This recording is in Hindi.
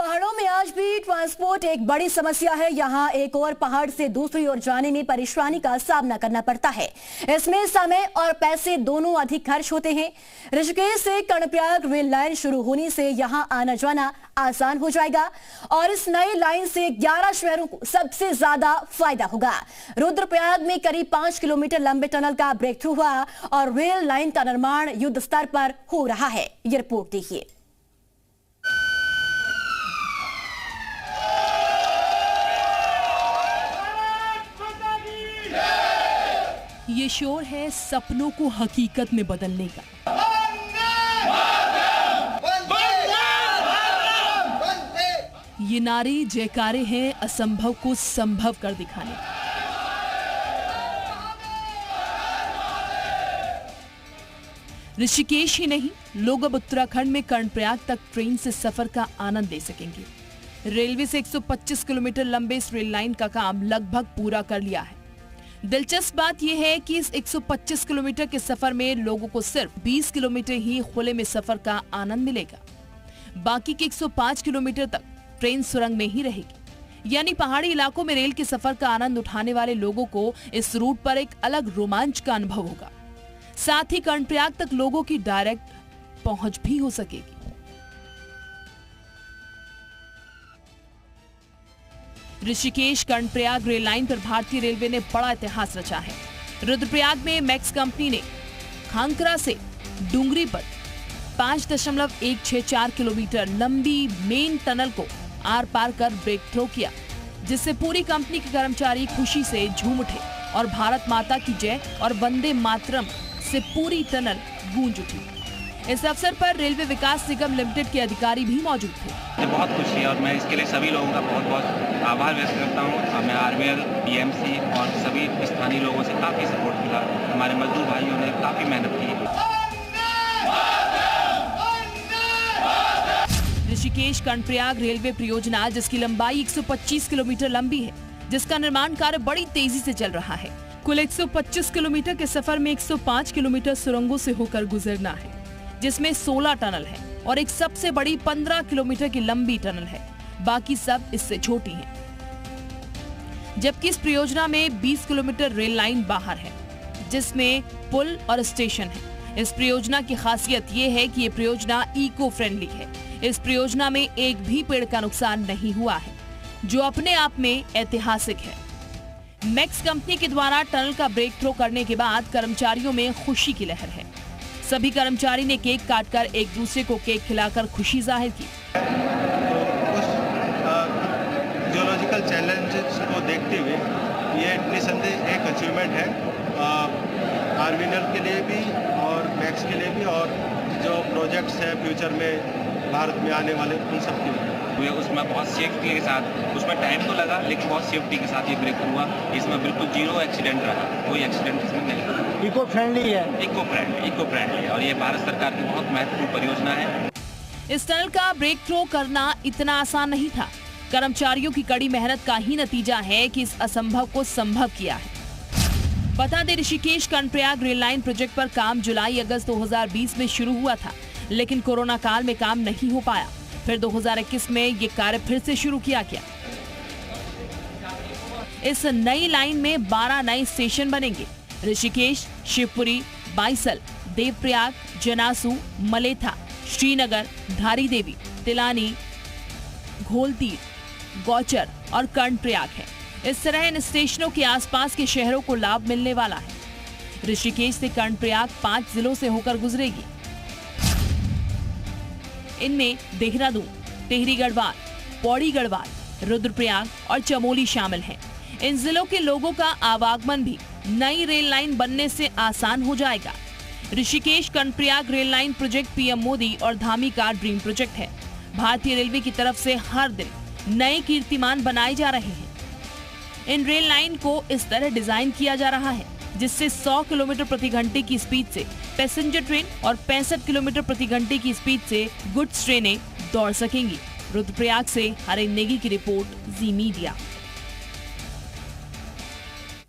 पहाड़ों में आज भी ट्रांसपोर्ट एक बड़ी समस्या है। यहाँ एक और पहाड़ से दूसरी ओर जाने में परेशानी का सामना करना पड़ता है। इसमें समय और पैसे दोनों अधिक खर्च होते हैं। ऋषिकेश से कर्णप्रयाग रेल लाइन शुरू होने से यहाँ आना जाना आसान हो जाएगा और इस नई लाइन से 11 शहरों को सबसे ज्यादा फायदा होगा। रुद्रप्रयाग में करीब 5 किलोमीटर लंबे टनल का ब्रेक थ्रू हुआ और रेल लाइन का निर्माण युद्ध स्तर पर हो रहा है। ये रिपोर्ट देखिए। ये शोर है सपनों को हकीकत में बदलने का। ये नारे जयकारे हैं असंभव को संभव कर दिखाने का। ऋषिकेश ही नहीं, लोग अब उत्तराखंड में कर्णप्रयाग तक ट्रेन से सफर का आनंद ले सकेंगे। रेलवे से 125 किलोमीटर लंबे इस रेल लाइन का काम लगभग पूरा कर लिया है। दिलचस्प बात यह है कि इस 125 किलोमीटर के सफर में लोगों को सिर्फ 20 किलोमीटर ही खुले में सफर का आनंद मिलेगा। बाकी के 105 किलोमीटर तक ट्रेन सुरंग में ही रहेगी। यानी पहाड़ी इलाकों में रेल के सफर का आनंद उठाने वाले लोगों को इस रूट पर एक अलग रोमांच का अनुभव होगा। साथ ही कर्णप्रयाग तक लोगों की डायरेक्ट पहुंच भी हो सकेगी। ऋषिकेश कर्णप्रयाग रेल लाइन पर भारतीय रेलवे ने बड़ा इतिहास रचा है। रुद्रप्रयाग में मैक्स कंपनी ने खांकरा से डूंगरी पर 5.164 किलोमीटर लंबी मेन टनल को आर पार कर ब्रेक थ्रो किया, जिससे पूरी कंपनी के कर्मचारी खुशी से झूम उठे और भारत माता की जय और वंदे मातरम से पूरी टनल गूंज उठी। इस अवसर पर रेलवे विकास निगम लिमिटेड के अधिकारी भी मौजूद थे। बहुत खुशी है और मैं इसके लिए सभी लोगों का बहुत बहुत आभार व्यक्त करता हूँ। मैं आरवीएल, बीएमसी और सभी स्थानीय लोगों से काफ़ी सपोर्ट मिला। हमारे मजदूर भाइयों ने काफ़ी मेहनत की। ऋषिकेश कर्णप्रयाग रेलवे परियोजना, जिसकी लंबाई 125 किलोमीटर लंबी है, जिसका निर्माण कार्य बड़ी तेजी से चल रहा है। कुल 125 किलोमीटर के सफर में 105 किलोमीटर सुरंगों से होकर गुजरना है, जिसमें 16 टनल है और एक सबसे बड़ी 15 किलोमीटर की लंबी टनल है। बाकी सब इससे छोटी हैं। जबकि इस परियोजना में 20 किलोमीटर रेल लाइन बाहर है, जिसमें पुल और स्टेशन है। इस परियोजना की खासियत ये है कि ये परियोजना इको फ्रेंडली है। इस परियोजना में एक भी पेड़ का नुकसान नहीं हुआ है, जो अपने आप में ऐतिहासिक है। मैक्स कंपनी के द्वारा टनल का ब्रेक थ्रो करने के बाद कर्मचारियों में खुशी की लहर है। सभी कर्मचारी ने केक काटकर एक दूसरे को केक खिलाकर खुशी जाहिर की। जियोलॉजिकल चैलेंजेस को देखते हुए ये निसंदेह एक अचीवमेंट है आरवीएल के लिए भी और मैक्स के लिए भी, और जो प्रोजेक्ट्स हैं फ्यूचर में भारत में आने वाले उन सब के लिए। उसमें बहुत सेफ्टी के साथ, उसमें टाइम तो लगा लेकिन बहुत सेफ्टी के साथ ये ब्रेक हुआ। इसमें बिल्कुल 0 एक्सीडेंट रहा, कोई एक्सीडेंट इसमें नहीं रहा। इको फ्रेंडली है। इको फ्रेंडली है और ये भारत सरकार की बहुत महत्वपूर्ण परियोजना है। इस टनल का ब्रेक थ्रो करना इतना आसान नहीं था। कर्मचारियों की कड़ी मेहनत का ही नतीजा है कि इस असंभव को संभव किया है। बता दें, Rishikesh Karnaprayag rail line project पर काम जुलाई-अगस्त 2020 में शुरू हुआ था, लेकिन कोरोना काल में काम नहीं हो पाया। फिर 2021 में ये कार्य फिर से शुरू किया गया। इस नई लाइन में 12 नए स्टेशन बनेंगे। ऋषिकेश, शिवपुरी, बाईसल, देवप्रयाग, जनासू, मलेथा, श्रीनगर, धारी देवी, तिलानी, घोलतीर, गौचर और कर्णप्रयाग है। इस तरह इन स्टेशनों के आसपास के शहरों को लाभ मिलने वाला है। ऋषिकेश से कर्णप्रयाग 5 जिलों से होकर गुजरेगी। इनमें देहरादून, टिहरी गढ़वाल, पौड़ी गढ़वाल, रुद्रप्रयाग और चमोली शामिल हैं। इन जिलों के लोगों का आवागमन भी नई रेल लाइन बनने से आसान हो जाएगा। Rishikesh Karnaprayag rail line project PM Modi और धामी का ड्रीम प्रोजेक्ट है। भारतीय रेलवे की तरफ से हर दिन नए कीर्तिमान बनाए जा रहे हैं। इन रेल लाइन को इस तरह डिजाइन किया जा रहा है जिससे 100 किलोमीटर प्रति घंटे की स्पीड से पैसेंजर ट्रेन और 65 किलोमीटर प्रति घंटे की स्पीड से गुड्स ट्रेनें दौड़ सकेंगी। रुद्रप्रयाग से हरेन नेगी की रिपोर्ट, जी मीडिया।